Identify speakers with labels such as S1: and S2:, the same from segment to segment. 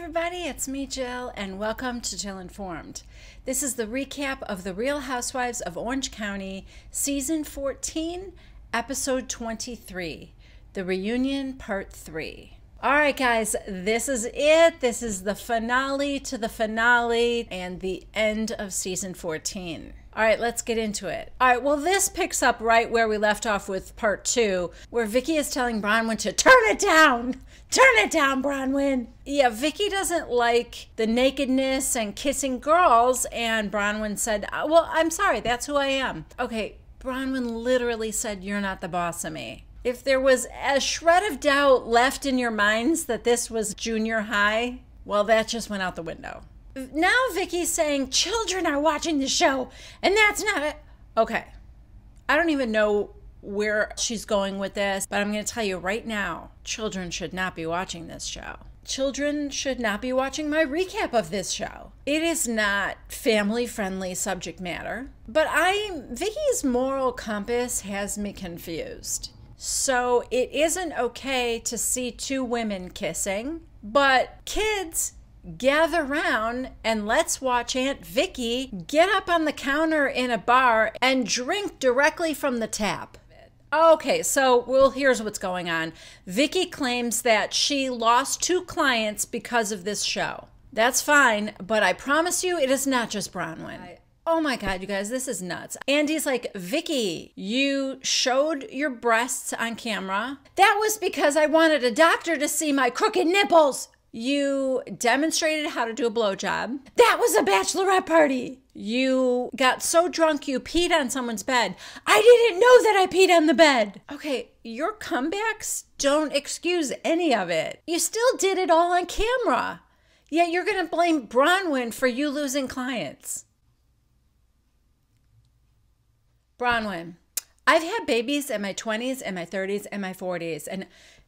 S1: everybody, it's me, Jill, and welcome to Jill Informed. This is the recap of The Real Housewives of Orange County, Season 14, Episode 23, The Reunion, Part 3. All right, guys, this is it. This is the finale to the finale and the end of Season 14. All right, let's get into it. All right, well, this picks up right where we left off with Part 2, where Vicki is telling Bronwyn to turn it down. Turn it down, Bronwyn. Yeah, Vicki doesn't like the nakedness and kissing girls, and Bronwyn said, well, I'm sorry, that's who I am. Okay, Bronwyn literally said, you're not the boss of me. If there was a shred of doubt left in your minds that this was junior high, well, that just went out the window. Now Vicki's saying children are watching the show, and that's not it. Okay, I don't even know where she's going with this, but I'm going to tell you right now, children should not be watching this show. Children should not be watching my recap of this show. It is not family-friendly subject matter, but Vicki's moral compass has me confused. So it isn't okay to see two women kissing, but kids, gather round and let's watch Aunt Vicki get up on the counter in a bar and drink directly from the tap. Okay, so, here's what's going on. Vicki claims that she lost 2 clients because of this show. That's fine, but I promise you it is not just Bronwyn. Oh my God, you guys, this is nuts. Andy's like, Vicki, you showed your breasts on camera. That was because I wanted a doctor to see my crooked nipples. You demonstrated how to do a blowjob. That was a bachelorette party. You got so drunk you peed on someone's bed. I didn't know that I peed on the bed. Okay, your comebacks don't excuse any of it. You still did it all on camera. Yet you're going to blame Bronwyn for you losing clients. Bronwyn, I've had babies in my 20s and my 30s and my 40s. And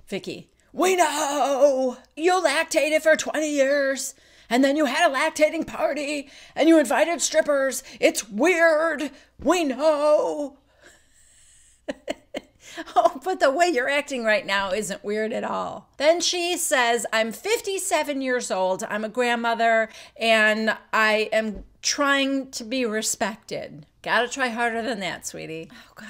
S1: Vicki, we know you lactated for 20 years and then you had a lactating party and you invited strippers. It's weird. We know. Oh, but the way you're acting right now isn't weird at all. Then she says, I'm 57 years old. I'm a grandmother and I am trying to be respected. Gotta try harder than that, sweetie. Oh, God.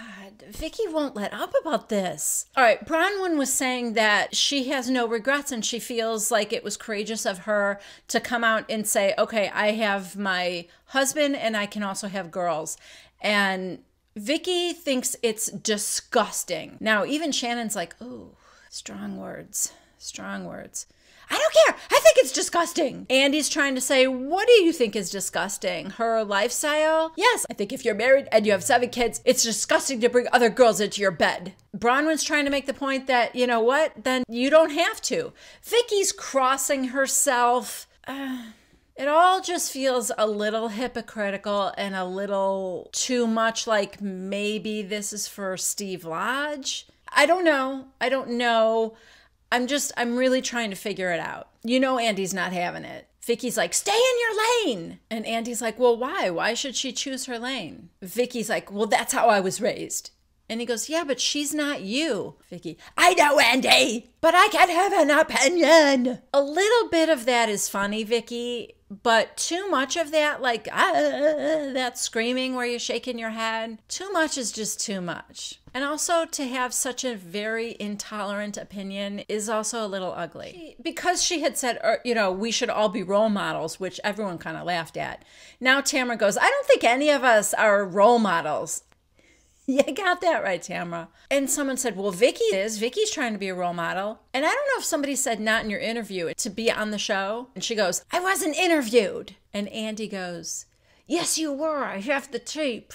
S1: Vicki won't let up about this. All right, Bronwyn was saying that she has no regrets and she feels like it was courageous of her to come out and say, okay, I have my husband and I can also have girls. And Vicki thinks it's disgusting. Now, even Shannon's like, ooh, strong words, strong words. I don't care. I think it's disgusting. Andy's trying to say, what do you think is disgusting? Her lifestyle? Yes, I think if you're married and you have 7 kids, it's disgusting to bring other girls into your bed. Bronwyn's trying to make the point that, you know what? Then you don't have to. Vicki's crossing herself. It all just feels a little hypocritical and a little too much like maybe this is for Steve Lodge. I don't know. I'm really trying to figure it out. You know Andy's not having it. Vicki's like, stay in your lane. And Andy's like, well, why? Why should she choose her lane? Vicki's like, well, that's how I was raised. And he goes, yeah, but she's not you. Vicki, I know, Andy, but I can have an opinion. A little bit of that is funny, Vicki, but too much of that, like that screaming where you're shaking your head, too much is just too much. And also to have such a very intolerant opinion is also a little ugly. Because she had said, you know, we should all be role models, which everyone kind of laughed at. Now Tamara goes, I don't think any of us are role models. You got that right, Tamara. And someone said, well, Vicki is. Vicki's trying to be a role model. And I don't know if somebody said not in your interview to be on the show. And she goes, I wasn't interviewed. And Andy goes, yes, you were. I have the tape.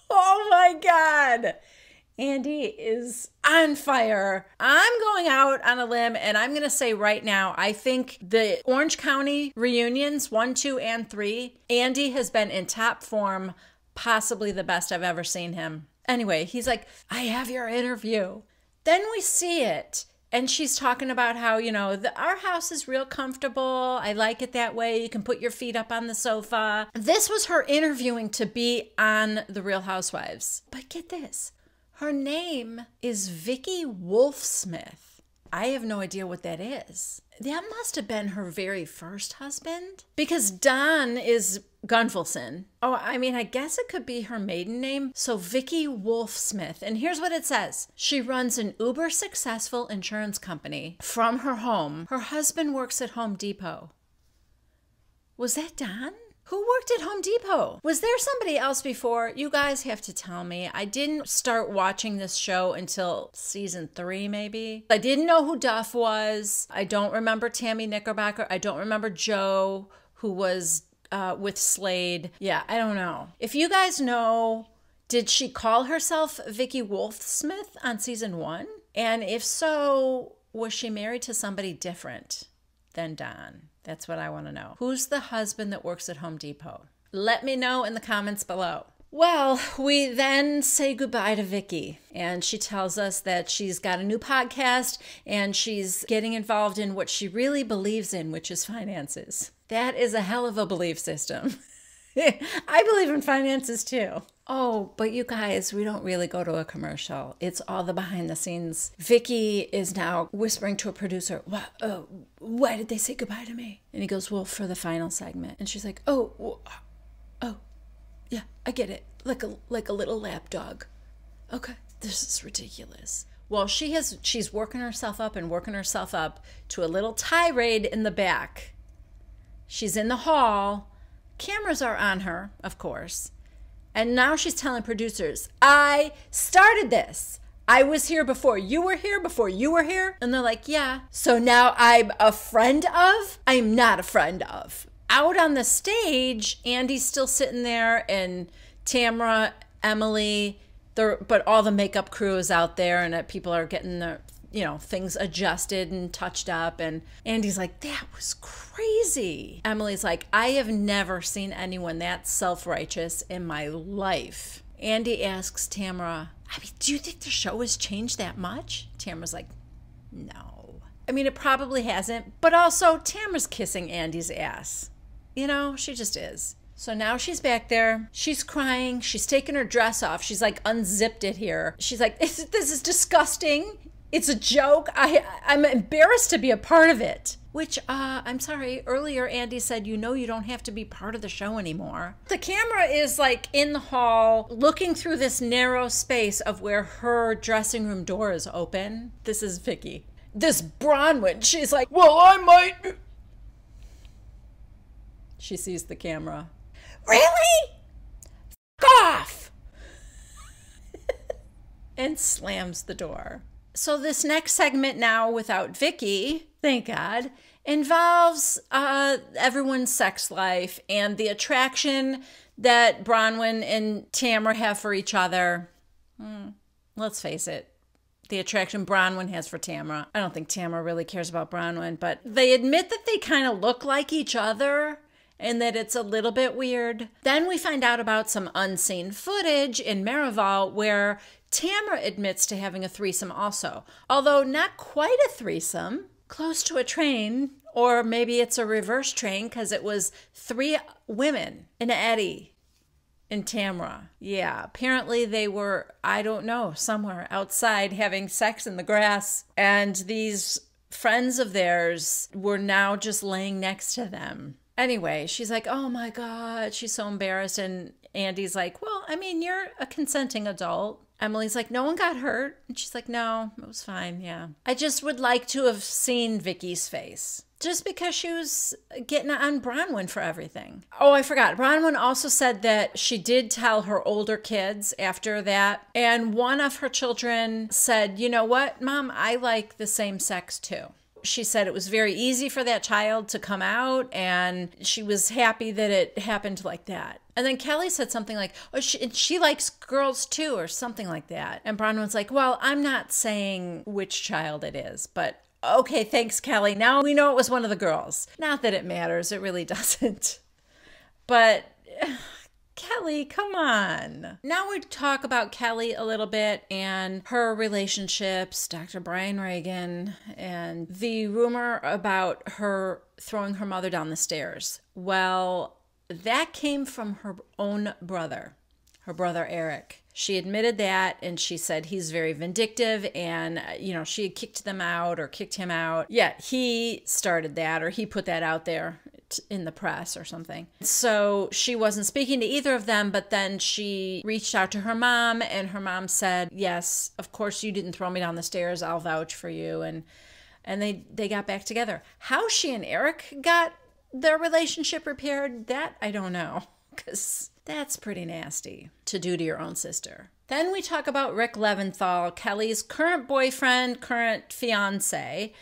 S1: Oh, my God. Andy is on fire. I'm going out on a limb, and I'm going to say right now, I think the Orange County reunions, 1, 2, and 3, Andy has been in top form, possibly the best I've ever seen him. Anyway, he's like, I have your interview. Then we see it. And she's talking about how, you know, our house is real comfortable. I like it that way. You can put your feet up on the sofa. This was her interviewing to be on The Real Housewives. But get this. Her name is Vicki Wolfe Smith. I have no idea what that is. That must have been her very first husband, because Don is Gunvalson. Oh, I mean, I guess it could be her maiden name. So Vicki Wolfe Smith. And here's what it says. She runs an uber successful insurance company from her home. Her husband works at Home Depot. Was that Don? Who worked at Home Depot? Was there somebody else before? You guys have to tell me. I didn't start watching this show until season 3, maybe. I didn't know who Duff was. I don't remember Tammy Knickerbocker. I don't remember Joe, who was with Slade. Yeah, I don't know. If you guys know, did she call herself Vicki Wolfe Smith on season 1? And if so, was she married to somebody different than Don? That's what I want to know. Who's the husband that works at Home Depot? Let me know in the comments below. Well, we then say goodbye to Vicki, and she tells us that she's got a new podcast and she's getting involved in what she really believes in, which is finances. That is a hell of a belief system. I believe in finances too. Oh, but you guys, we don't really go to a commercial. It's all the behind the scenes. Vicki is now whispering to a producer, why did they say goodbye to me? And he goes, well, for the final segment. And she's like, oh, yeah, I get it. Like a little lap dog. Okay, this is ridiculous. Well, she's working herself up to a little tirade in the back. She's in the hall. Cameras are on her, of course. And now she's telling producers, I started this. I was here before you were here, before you were here. And they're like, yeah. So now I'm a friend of? I'm not a friend of. Out on the stage, Andy's still sitting there, and Tamara, Emily, but all the makeup crew is out there, and people are getting their things adjusted and touched up. And Andy's like, that was crazy. Emily's like, I have never seen anyone that self-righteous in my life. Andy asks Tamara, I mean, do you think the show has changed that much? Tamara's like, no. I mean, it probably hasn't, but also Tamara's kissing Andy's ass. She just is. So now she's back there. She's crying. She's taking her dress off. She's like unzipped it here. She's like, this is disgusting. It's a joke. I'm embarrassed to be a part of it. Which, I'm sorry, earlier Andy said, you don't have to be part of the show anymore. The camera is like in the hall, looking through this narrow space of where her dressing room door is open. This is Vicki. This Bronwyn, she's like, well, I might. She sees the camera. Really? F off! And slams the door. So this next segment now without Vicki, thank God, involves everyone's sex life and the attraction that Bronwyn and Tamara have for each other. Let's face it, the attraction Bronwyn has for Tamara. I don't think Tamara really cares about Bronwyn, but they admit that they kind of look like each other and that it's a little bit weird. Then we find out about some unseen footage in Marival where Tamara admits to having a threesome also, although not quite a threesome, close to a train, or maybe it's a reverse train because it was 3 women, and Eddie and Tamara. Yeah, apparently they were, I don't know, somewhere outside having sex in the grass, and these friends of theirs were now just laying next to them. Anyway, she's like, oh my God, she's so embarrassed, and Andy's like, well, I mean, you're a consenting adult. Emily's like, no one got hurt. And she's like, no, it was fine, yeah. I just would like to have seen Vicki's face. Just because she was getting on Bronwyn for everything. Oh, I forgot. Bronwyn also said that she did tell her older kids after that. And one of her children said, you know what, Mom, I like the same sex too. She said it was very easy for that child to come out, and she was happy that it happened like that. And then Kelly said something like, oh, she likes girls too, or something like that. And Bronwyn's like, well, I'm not saying which child it is, but okay, thanks, Kelly. Now we know it was one of the girls. Not that it matters. It really doesn't. But Kelly, come on. Now we talk about Kelly a little bit and her relationships, Dr. Brian Reagan, and the rumor about her throwing her mother down the stairs. Well, that came from her own brother, her brother Eric. She admitted that, and she said he's very vindictive, and, she had kicked them out or kicked him out. Yeah, he started that, or he put that out there in the press or something. So she wasn't speaking to either of them, but then she reached out to her mom, and her mom said, yes, of course you didn't throw me down the stairs. I'll vouch for you. And they got back together. How she and Eric got their relationship repaired, that I don't know, because that's pretty nasty to do to your own sister. Then we talk about Rick Leventhal, Kelly's current boyfriend, current fiance.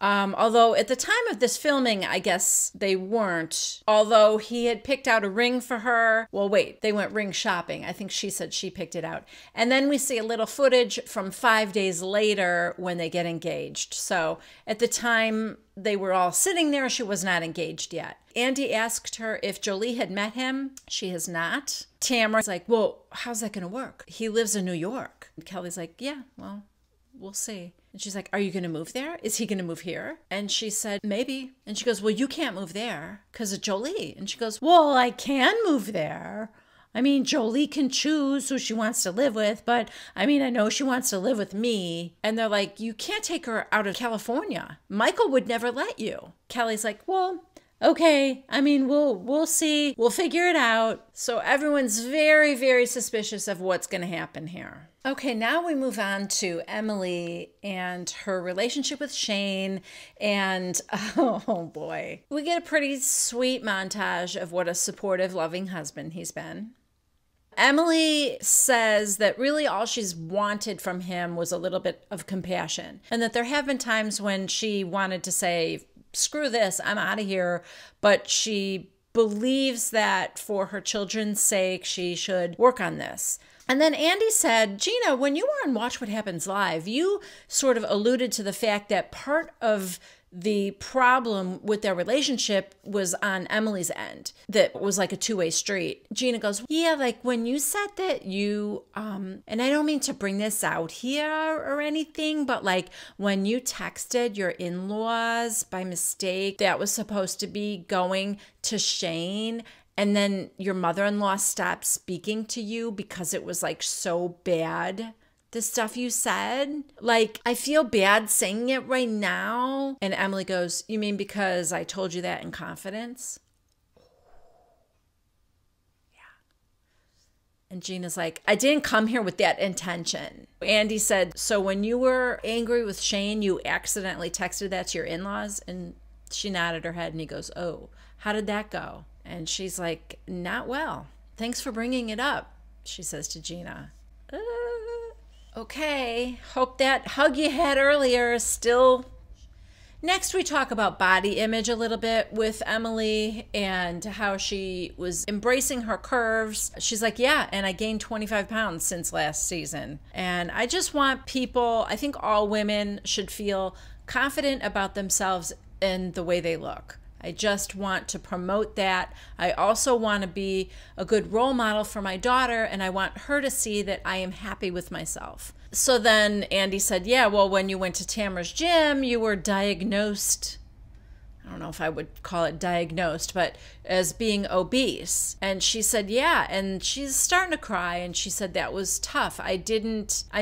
S1: Although at the time of this filming, I guess they weren't. Although he had picked out a ring for her. Well, wait, they went ring shopping. I think she said she picked it out. And then we see a little footage from 5 days later when they get engaged. So at the time they were all sitting there, she was not engaged yet. Andy asked her if Jolie had met him. She has not. Tamara's like, well, how's that going to work? He lives in New York. And Kelly's like, yeah, well, we'll see. And she's like, are you going to move there? Is he going to move here? And she said, maybe. And she goes, well, you can't move there because of Jolie. And she goes, well, I can move there. I mean, Jolie can choose who she wants to live with, but I mean, I know she wants to live with me. And they're like, you can't take her out of California. Michael would never let you. Kelly's like, well, okay, I mean, we'll see. We'll figure it out. So everyone's very, very suspicious of what's going to happen here. Okay, now we move on to Emily and her relationship with Shane. And oh boy, we get a pretty sweet montage of what a supportive, loving husband he's been. Emily says that really all she's wanted from him was a little bit of compassion, and that there have been times when she wanted to say, screw this, I'm out of here. But she believes that for her children's sake, she should work on this. And then Andy said, Gina, when you were on Watch What Happens Live, you sort of alluded to the fact that part of the problem with their relationship was on Emily's end, that was like a two-way street. Gina goes, yeah, like when you said that you, and I don't mean to bring this out here or anything, but like when you texted your in-laws by mistake, that was supposed to be going to Shane, and then your mother-in-law stopped speaking to you because it was like so bad. The stuff you said, like, I feel bad saying it right now. And Emily goes, you mean because I told you that in confidence? Yeah. And Gina's like, I didn't come here with that intention. Andy said, so when you were angry with Shane, you accidentally texted that to your in-laws? And she nodded her head, and he goes, oh, how did that go? And she's like, not well. Thanks for bringing it up, she says to Gina. Okay, hope that hug you had earlier is still. Next, we talk about body image a little bit with Emily and how she was embracing her curves. She's like, yeah, and I gained 25 pounds since last season. And I just want people, I think all women should feel confident about themselves and the way they look. I just want to promote that. I also want to be a good role model for my daughter, and I want her to see that I am happy with myself. So then Andy said, yeah, well, when you went to Tamara's gym, you were diagnosed, I don't know if I would call it diagnosed, but as being obese. And she said, yeah, and she's starting to cry, and she said that was tough. I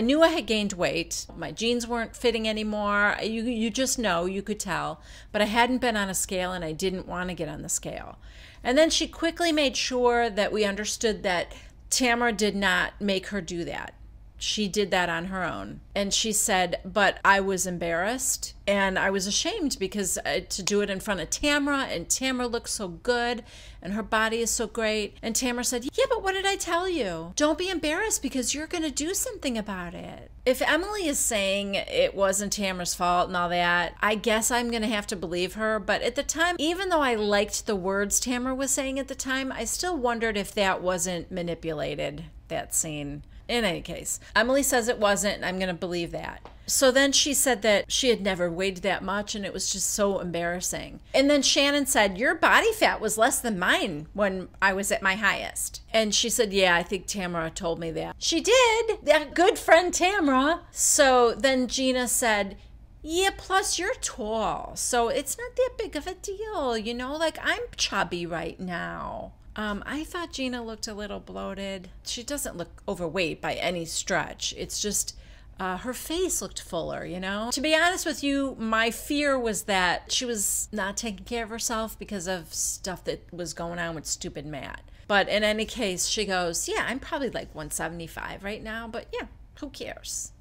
S1: knew I had gained weight. My jeans weren't fitting anymore. You just know, you could tell. But I hadn't been on a scale, and I didn't want to get on the scale. And then she quickly made sure that we understood that Tamara did not make her do that. She did that on her own. And she said, but I was embarrassed and I was ashamed because to do it in front of Tamara, and Tamara looks so good and her body is so great. And Tamara said, yeah, but what did I tell you? Don't be embarrassed because you're going to do something about it. If Emily is saying it wasn't Tamara's fault and all that, I guess I'm going to have to believe her. But at the time, even though I liked the words Tamara was saying at the time, I still wondered if that wasn't manipulated, that scene. In any case, Emily says it wasn't, and I'm going to believe that. So then she said that she had never weighed that much, and it was just so embarrassing. And then Shannon said, your body fat was less than mine when I was at my highest. And she said, yeah, I think Tamara told me that. She did, that good friend Tamara. So then Gina said, yeah, plus you're tall, so it's not that big of a deal, you know, like I'm chubby right now. I thought Gina looked a little bloated. She doesn't look overweight by any stretch. It's just her face looked fuller, you know? To be honest with you, my fear was that she was not taking care of herself because of stuff that was going on with stupid Matt. But in any case, she goes, yeah, I'm probably like 175 right now, but yeah, who cares?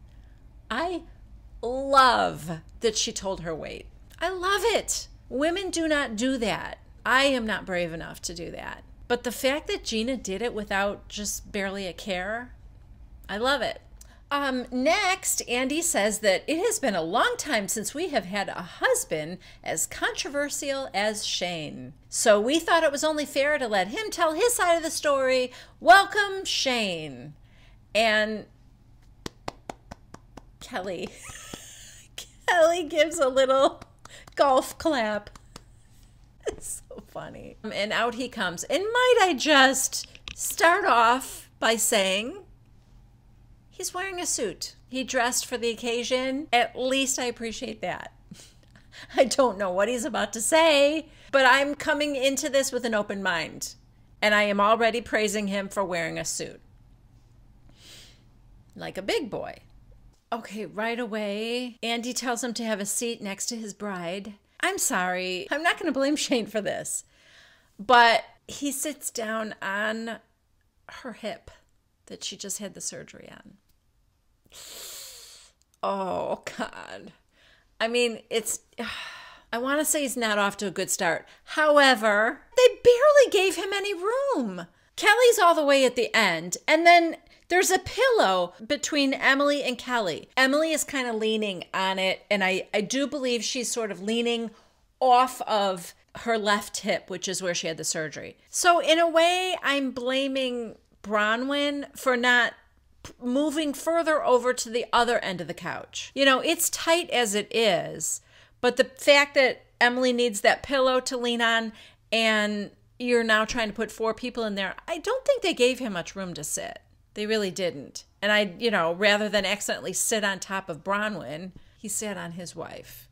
S1: I love that she told her weight. I love it. Women do not do that. I am not brave enough to do that. But the fact that Gina did it without just barely a care, I love it. Next, Andy says that it has been a long time since we have had a husband as controversial as Shane. So we thought it was only fair to let him tell his side of the story. Welcome, Shane. And Kelly gives a little golf clap. It's so funny. And out he comes. And might I just start off by saying he's wearing a suit. He dressed for the occasion. At least I appreciate that. I don't know what he's about to say, but I'm coming into this with an open mind. And I am already praising him for wearing a suit. Like a big boy. Okay, right away, Andy tells him to have a seat next to his bride. I'm sorry. I'm not going to blame Shane for this. But he sits down on her hip that she just had the surgery on. Oh, God. I mean, I want to say he's not off to a good start. However, they barely gave him any room. Kelly's all the way at the end. And then there's a pillow between Emily and Kelly. Emily is kind of leaning on it. And I do believe she's sort of leaning off of her left hip, which is where she had the surgery. So in a way, I'm blaming Bronwyn for not moving further over to the other end of the couch. You know, it's tight as it is, but the fact that Emily needs that pillow to lean on and you're now trying to put 4 people in there, I don't think they gave him much room to sit. They really didn't. And rather than accidentally sit on top of Bronwyn, he sat on his wife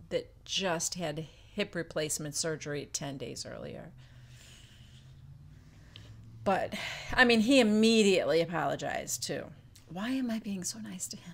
S1: that just had hip replacement surgery 10 days earlier. But, I mean, he immediately apologized, too. Why am I being so nice to him?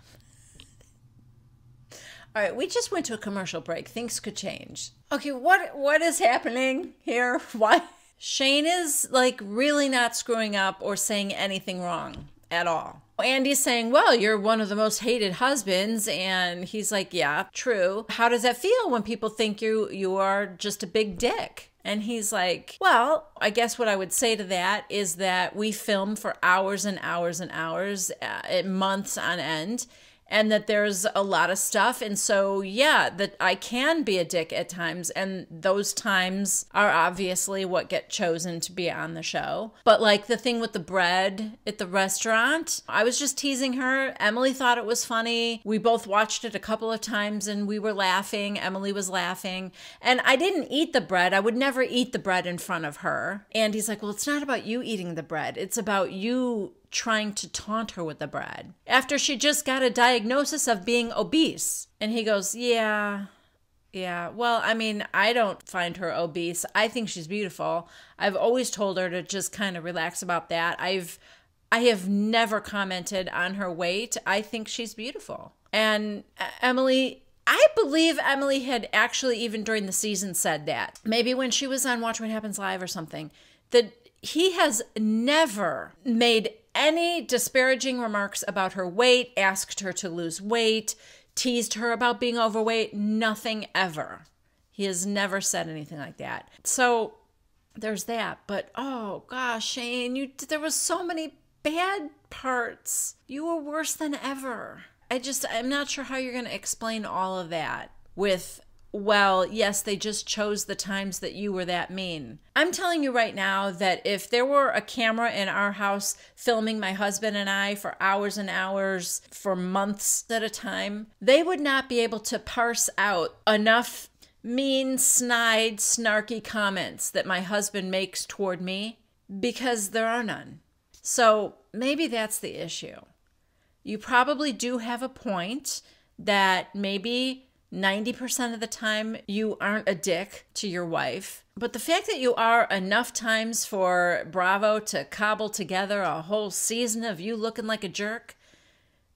S1: All right, we just went to a commercial break. Things could change. Okay, what is happening here? Why? Shane is, like, really not screwing up or saying anything wrong at all. Andy's saying, well, you're one of the most hated husbands. And he's like, yeah, true. How does that feel when people think you are just a big dick? And he's like, well, I guess what I would say to that is that we film for hours and hours and hours, months on end, and that there's a lot of stuff. And so, yeah, that I can be a dick at times. And those times are obviously what get chosen to be on the show. But like the thing with the bread at the restaurant, I was just teasing her. Emily thought it was funny. We both watched it a couple of times and we were laughing. Emily was laughing. And I didn't eat the bread. I would never eat the bread in front of her. And he's like, well, it's not about you eating the bread. It's about you trying to taunt her with the bread after she just got a diagnosis of being obese. And he goes, yeah, well, I mean, I don't find her obese. I think she's beautiful. I've always told her to just kind of relax about that. I have never commented on her weight. I think she's beautiful. And Emily, I believe Emily had actually even during the season said that. Maybe when she was on Watch What Happens Live or something, that he has never made any disparaging remarks about her weight, asked her to lose weight, teased her about being overweight, nothing ever. He has never said anything like that. So there's that. But oh gosh, Shane, there was so many bad parts. You were worse than ever. I'm not sure how you're going to explain all of that with, well, yes, they just chose the times that you were that mean. I'm telling you right now that if there were a camera in our house filming my husband and I for hours and hours, for months at a time, they would not be able to parse out enough mean, snide, snarky comments that my husband makes toward me because there are none. So maybe that's the issue. You probably do have a point that maybe 90% of the time you aren't a dick to your wife. But the fact that you are enough times for Bravo to cobble together a whole season of you looking like a jerk,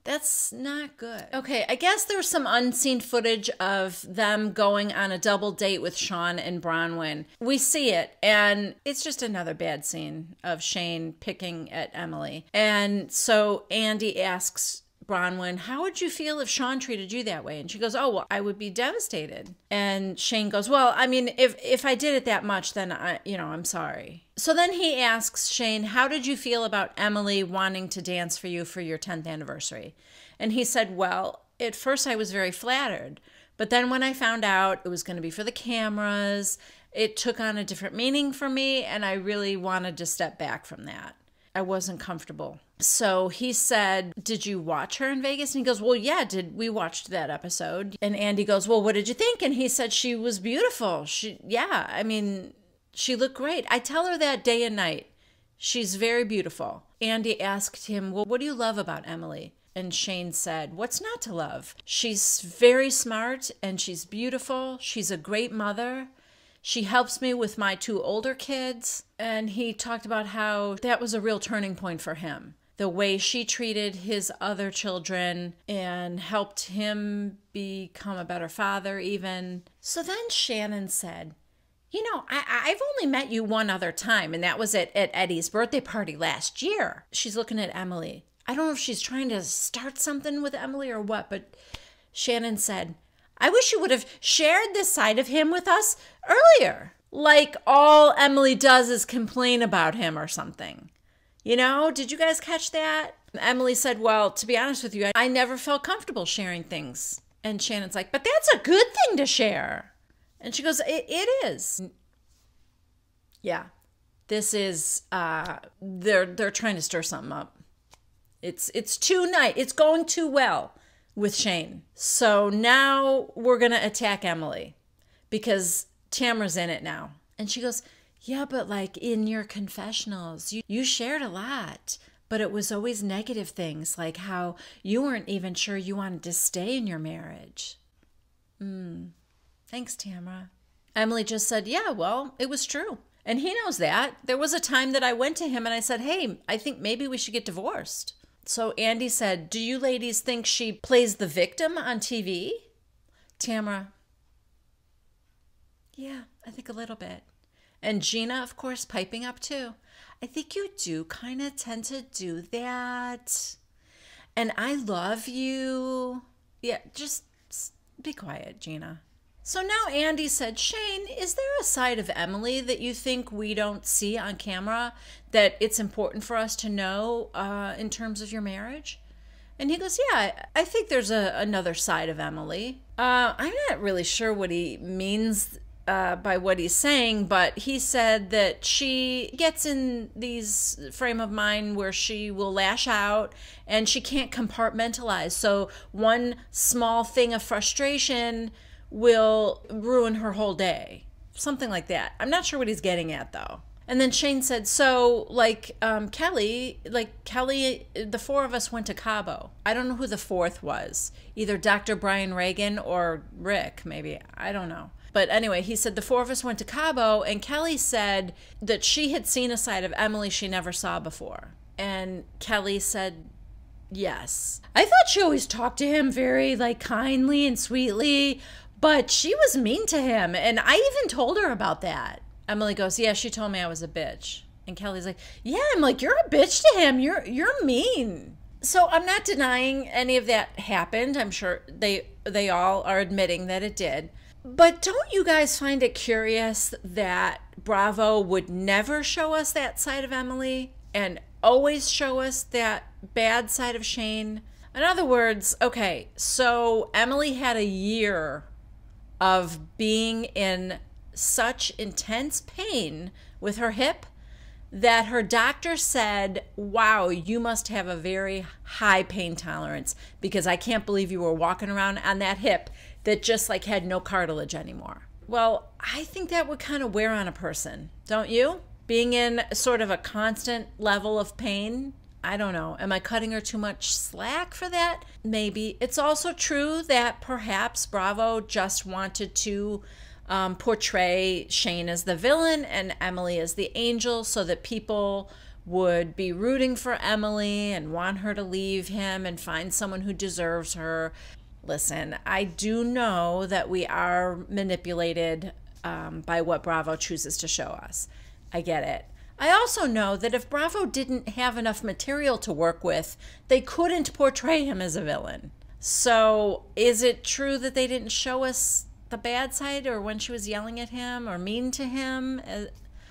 S1: that's not good. Okay, I guess there's some unseen footage of them going on a double date with Sean and Bronwyn. We see it, and it's just another bad scene of Shane picking at Emily. And so Andy asks Bronwyn, how would you feel if Sean treated you that way? And she goes, oh, well, I would be devastated. And Shane goes, well, I mean, if I did it that much, then I'm sorry. So then he asks Shane, how did you feel about Emily wanting to dance for you for your 10th anniversary? And he said, well, at first I was very flattered. But then when I found out it was going to be for the cameras, it took on a different meaning for me. And I really wanted to step back from that. I wasn't comfortable. So he said, did you watch her in Vegas? And he goes, well, yeah, we watched that episode. And Andy goes, well, what did you think? And he said, she was beautiful. She looked great. I tell her that day and night. She's very beautiful. Andy asked him, well, what do you love about Emily? And Shane said, what's not to love? She's very smart and she's beautiful. She's a great mother. She helps me with my 2 older kids. And he talked about how that was a real turning point for him. The way she treated his other children and helped him become a better father even. So then Shannon said, I've only met you one other time, and that was at Eddie's birthday party last year. She's looking at Emily. I don't know if she's trying to start something with Emily or what, but Shannon said, I wish you would have shared this side of him with us earlier. Like all Emily does is complain about him or something. Did you guys catch that? Emily said, well, to be honest with you, I never felt comfortable sharing things. And Shannon's like, but that's a good thing to share. And she goes, it is. Yeah, this is, they're trying to stir something up. It's it's going too well with Shane. So now we're going to attack Emily because Tamara's in it now. And she goes, yeah, but like in your confessionals, you shared a lot, but it was always negative things, like how you weren't even sure you wanted to stay in your marriage. Thanks, Tamara. Emily just said, yeah, well, it was true. And he knows that. There was a time that I went to him and I said, hey, I think maybe we should get divorced. So Andy said, do you ladies think she plays the victim on TV? Tamara, yeah, I think a little bit. And Gina, of course, piping up too. I think you do kind of tend to do that. And I love you. Yeah, just be quiet, Gina. So now Andy said, Shane, is there a side of Emily that you think we don't see on camera that it's important for us to know in terms of your marriage? And he goes, yeah, I think there's another side of Emily. I'm not really sure what he means by what he's saying, but he said that she gets in these frame of mind where she will lash out and she can't compartmentalize. So one small thing of frustration will ruin her whole day. Something like that. I'm not sure what he's getting at though. And then Shane said, so Kelly, the 4 of us went to Cabo. I don't know who the 4th was. Either Dr. Brian Reagan or Rick, maybe. I don't know. But anyway, he said the 4 of us went to Cabo, and Kelly said that she had seen a side of Emily she never saw before. And Kelly said, yes. I thought she always talked to him very kindly and sweetly, but she was mean to him. And I even told her about that. Emily goes, yeah, she told me I was a bitch. And Kelly's like, yeah, I'm like, you're a bitch to him. You're mean. So I'm not denying any of that happened. I'm sure they all are admitting that it did. But don't you guys find it curious that Bravo would never show us that side of Emily and always show us that bad side of Shane? In other words, okay, so Emily had a year of being in such intense pain with her hip that her doctor said, wow, you must have a very high pain tolerance because I can't believe you were walking around on that hip that just had no cartilage anymore. Well, I think that would kind of wear on a person, don't you? Being in sort of a constant level of pain I don't know. Am I cutting her too much slack for that? Maybe. It's also true that perhaps Bravo just wanted to portray Shane as the villain and Emily as the angel so that people would be rooting for Emily and want her to leave him and find someone who deserves her. Listen, I do know that we are manipulated by what Bravo chooses to show us. I get it. I also know that if Bravo didn't have enough material to work with, they couldn't portray him as a villain. So is it true that they didn't show us the bad side, or when she was yelling at him or mean to him?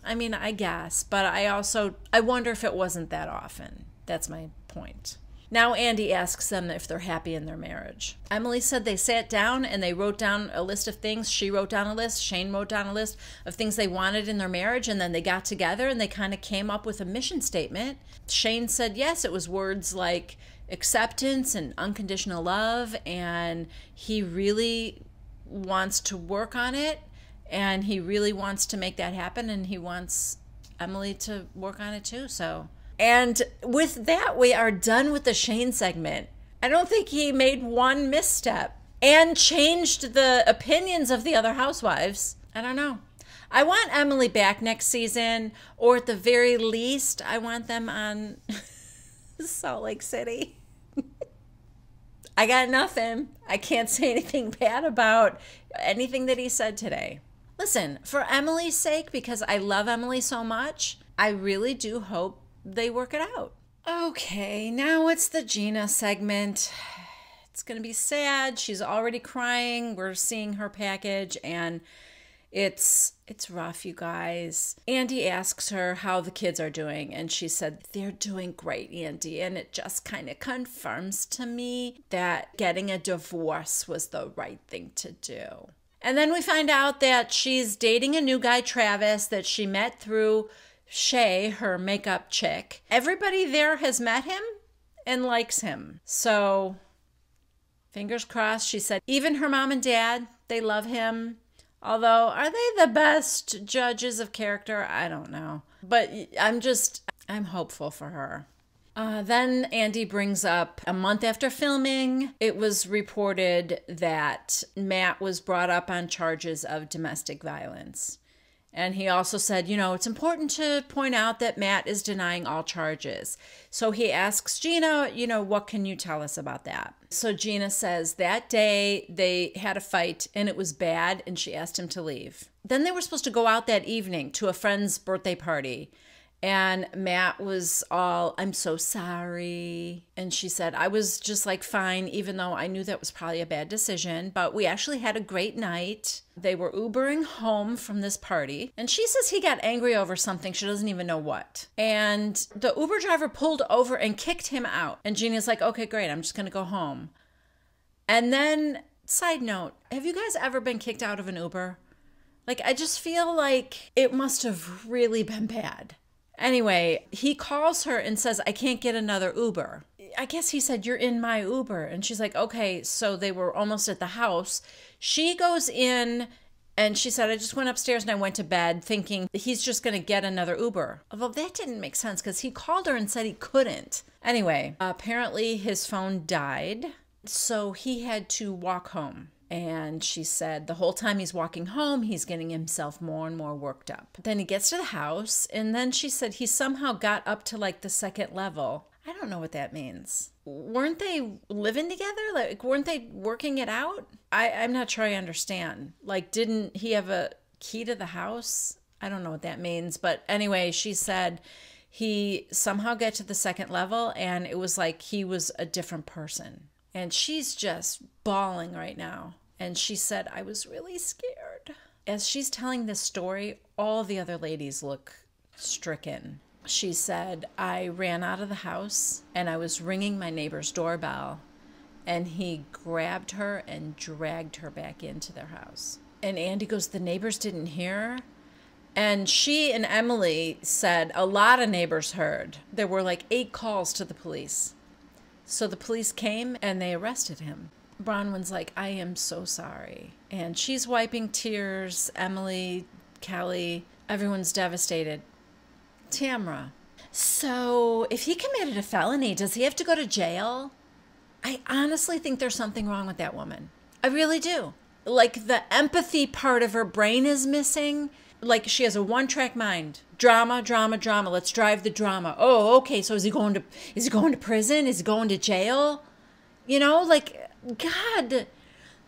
S1: I mean, I guess, but I wonder if it wasn't that often. That's my point. Now Andy asks them if they're happy in their marriage. Emily said they sat down and they wrote down a list of things. She wrote down a list. Shane wrote down a list of things they wanted in their marriage, and then they got together and they kind of came up with a mission statement. Shane said yes, it was words like acceptance and unconditional love, and he really wants to work on it, and he really wants to make that happen, and he wants Emily to work on it too. And with that, we are done with the Shane segment. I don't think he made one misstep and changed the opinions of the other housewives. I don't know. I want Emily back next season, or at the very least, I want them on Salt Lake City. I got nothing. I can't say anything bad about anything that he said today. Listen, for Emily's sake, because I love Emily so much, I really do hope they work it out. Okay, now it's the Gina segment. It's going to be sad. She's already crying. We're seeing her package, and it's rough, you guys. Andy asks her how the kids are doing, and she said, they're doing great, Andy, and it just kind of confirms to me that getting a divorce was the right thing to do. And then we find out that she's dating a new guy, Travis, that she met through Shay, her makeup chick. Everybody there has met him and likes him. So, fingers crossed. She said even her mom and dad, they love him. Although, are they the best judges of character? I don't know. But I'm hopeful for her. Then Andy brings up a month after filming, it was reported that Matt was brought up on charges of domestic violence. And he also said, it's important to point out that Matt is denying all charges. So he asks Gina, what can you tell us about that? So Gina says that day they had a fight and it was bad, and she asked him to leave. Then they were supposed to go out that evening to a friend's birthday party. And Matt was all, I'm so sorry. And she said, I was just like, fine, even though I knew that was probably a bad decision. But we actually had a great night. They were Ubering home from this party. And she says he got angry over something. She doesn't even know what. And the Uber driver pulled over and kicked him out. And Gina's like, okay, great, I'm just going to go home. And then, side note, have you guys ever been kicked out of an Uber? Like, I just feel like it must have really been bad. Anyway, he calls her and says, I can't get another Uber. I guess he said, you're in my Uber. And she's like, okay. So they were almost at the house. She goes in and she said, I just went upstairs and I went to bed thinking he's just going to get another Uber. Although that didn't make sense because he called her and said he couldn't. Anyway, apparently his phone died. So he had to walk home. And she said the whole time he's walking home, he's getting himself more and more worked up. Then he gets to the house, and then she said he somehow got up to like the second level. I don't know what that means. Weren't they living together? Like, weren't they working it out? I'm not sure I understand. Like, didn't he have a key to the house? I don't know what that means. But anyway, she said he somehow got to the second level, and it was like he was a different person. And she's just bawling right now. And she said, I was really scared. As she's telling this story, all the other ladies look stricken. She said, I ran out of the house and I was ringing my neighbor's doorbell. And he grabbed her and dragged her back into their house. And Andy goes, the neighbors didn't hear? And she and Emily said a lot of neighbors heard. There were like 8 calls to the police. So the police came and they arrested him. Bronwyn's like, I am so sorry. And she's wiping tears. Emily, Kelly, everyone's devastated. Tamra. So if he committed a felony, does he have to go to jail? I honestly think there's something wrong with that woman. I really do. Like the empathy part of her brain is missing. Like she has a one-track mind. Drama, drama, drama. Let's drive the drama. Oh, okay. So is he going to prison? Is he going to jail? You know, like, God,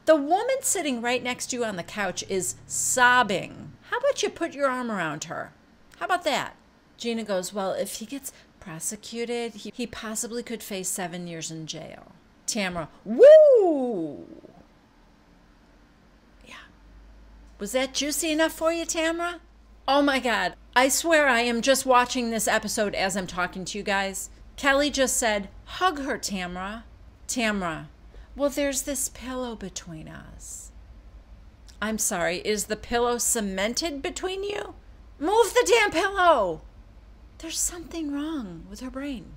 S1: the woman sitting right next to you on the couch is sobbing. How about you put your arm around her? How about that? Gina goes, well, if he gets prosecuted, he possibly could face 7 years in jail. Tamara, woo! Yeah. Was that juicy enough for you, Tamara? Oh my God. I swear I am just watching this episode as I'm talking to you guys. Kelly just said, hug her, Tamara. Tamara, well, there's this pillow between us. I'm sorry, is the pillow cemented between you? Move the damn pillow. There's something wrong with her brain.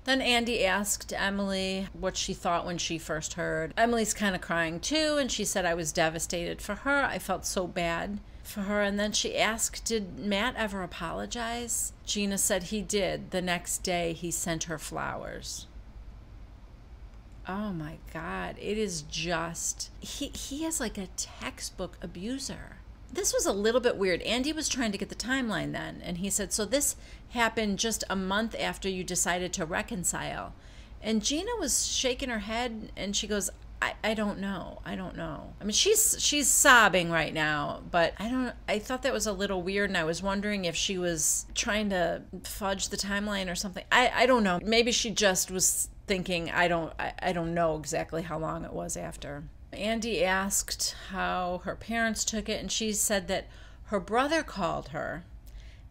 S1: Then Andy asked Emily what she thought when she first heard. Emily's kind of crying too, and she said, I was devastated for her. I felt so bad for her. And then she asked, did Matt ever apologize? Gina said he did. The next day, he sent her flowers. Oh my God, it is just, he is like a textbook abuser. This was a little bit weird. Andy was trying to get the timeline then, and he said, so this happened just a month after you decided to reconcile. And Gina was shaking her head, and she goes, I don't know. I don't know. I mean, she's sobbing right now, but I thought that was a little weird, and I was wondering if she was trying to fudge the timeline or something. I don't know. Maybe she just was thinking, I don't know exactly how long it was after. Andy asked how her parents took it, and she said that her brother called her,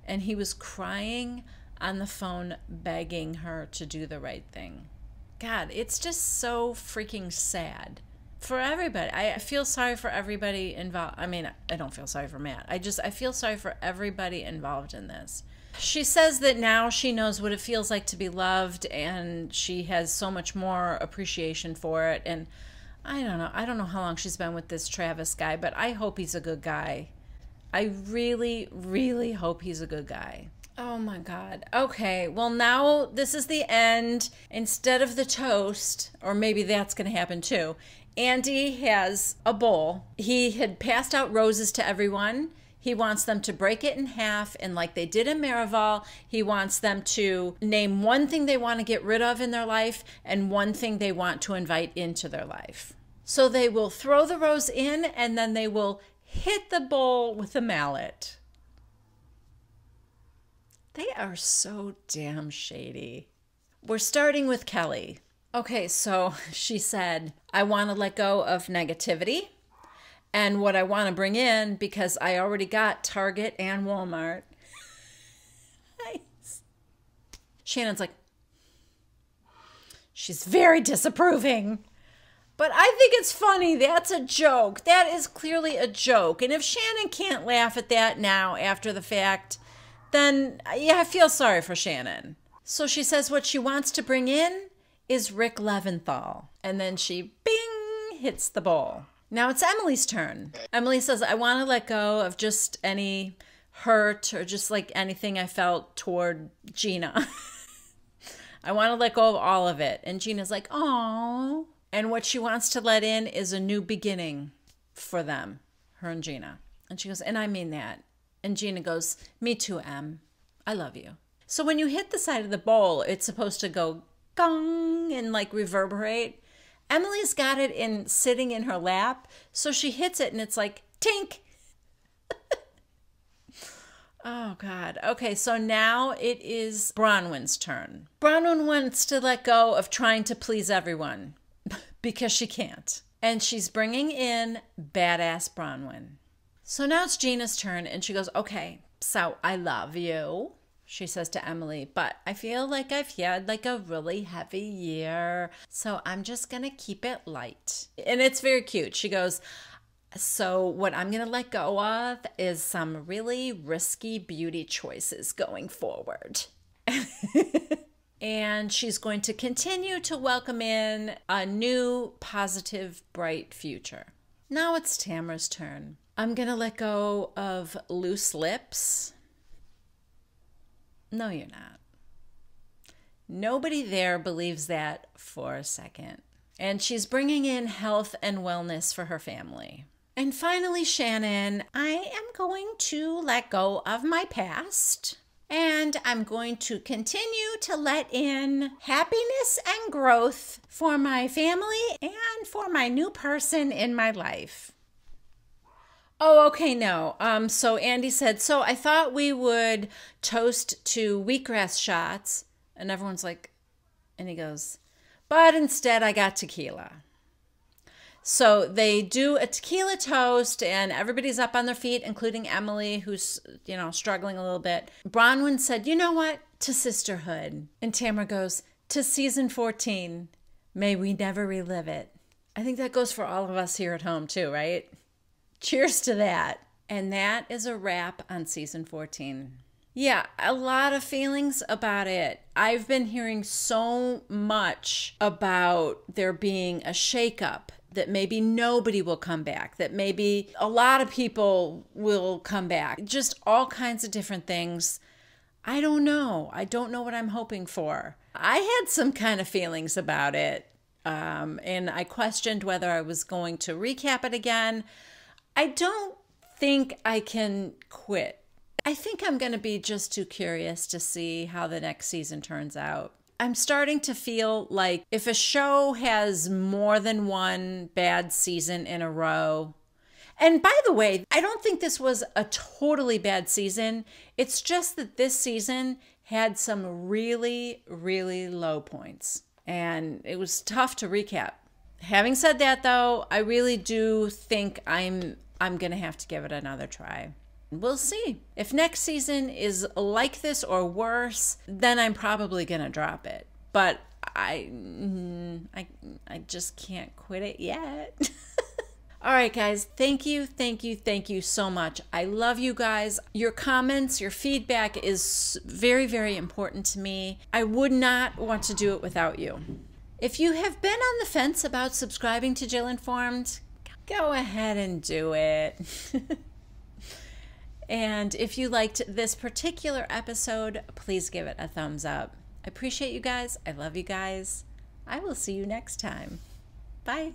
S1: and he was crying on the phone, begging her to do the right thing. God, it's just so freaking sad for everybody. I feel sorry for everybody involved. I mean, I don't feel sorry for Matt. I feel sorry for everybody involved in this. She says that now she knows what it feels like to be loved, and she has so much more appreciation for it. And I don't know how long she's been with this Travis guy, but I hope he's a good guy. I really, really hope he's a good guy. Oh my God. Okay, well now this is the end. Instead of the toast, or maybe that's going to happen too, Andy has a bowl. He had passed out roses to everyone. He wants them to break it in half, and like they did in Marival, he wants them to name one thing they want to get rid of in their life and one thing they want to invite into their life. So they will throw the rose in, and then they will hit the bowl with a mallet. They are so damn shady. We're starting with Kelly. Okay, so she said, I want to let go of negativity. And what I want to bring in, because I already got Target and Walmart. Nice. Shannon's like, she's very disapproving. But I think it's funny. That's a joke. That is clearly a joke. And if Shannon can't laugh at that now after the fact, then yeah, I feel sorry for Shannon. So she says what she wants to bring in is Rick Leventhal. And then she, bing, hits the bowl. Now it's Emily's turn. Emily says, I want to let go of just any hurt or just like anything I felt toward Gina. I want to let go of all of it. And Gina's like, oh. And what she wants to let in is a new beginning for them, her and Gina. And she goes, and I mean that. And Gina goes, me too, Em. I love you. So when you hit the side of the bowl, it's supposed to go gong and like reverberate. Emily's got it in sitting in her lap, so she hits it and it's like tink. Oh God. Okay, so now it is Bronwyn's turn. Bronwyn wants to let go of trying to please everyone because she can't. And she's bringing in badass Bronwyn. So now it's Gina's turn, and she goes, okay, so I love you, she says to Emily, but I feel like I've had like a really heavy year, so I'm just going to keep it light. And it's very cute. She goes, so what I'm going to let go of is some really risky beauty choices going forward. And she's going to continue to welcome in a new, positive, bright future. Now it's Tamara's turn. I'm going to let go of loose lips. No, you're not. Nobody there believes that for a second. And she's bringing in health and wellness for her family. And finally, Shannon, I am going to let go of my past. And I'm going to continue to let in happiness and growth for my family and for my new person in my life. Oh, okay, no. So Andy said, so I thought we would toast to wheatgrass shots. And everyone's like, and he goes, but instead I got tequila. So they do a tequila toast and everybody's up on their feet, including Emily, who's, struggling a little bit. Bronwyn said, you know what? To sisterhood. And Tamara goes, to season 14. May we never relive it. I think that goes for all of us here at home too, right? Cheers to that. And that is a wrap on season 14. Yeah, a lot of feelings about it. I've been hearing so much about there being a shakeup, that maybe nobody will come back, that maybe a lot of people will come back. Just all kinds of different things. I don't know. I don't know what I'm hoping for. I had some kind of feelings about it, and I questioned whether I was going to recap it again. I don't think I can quit. I think I'm going to be just too curious to see how the next season turns out. I'm starting to feel like if a show has more than one bad season in a row, and by the way, I don't think this was a totally bad season. It's just that this season had some really, really low points, and it was tough to recap. Having said that, though, I really do think I'm going to have to give it another try. We'll see. If next season is like this or worse, then I'm probably going to drop it. But I just can't quit it yet. All right, guys. Thank you so much. I love you guys. Your comments, your feedback is very, very important to me. I would not want to do it without you. If you have been on the fence about subscribing to Jill Informed, go ahead and do it. And if you liked this particular episode, please give it a thumbs up. I appreciate you guys. I love you guys. I will see you next time. Bye.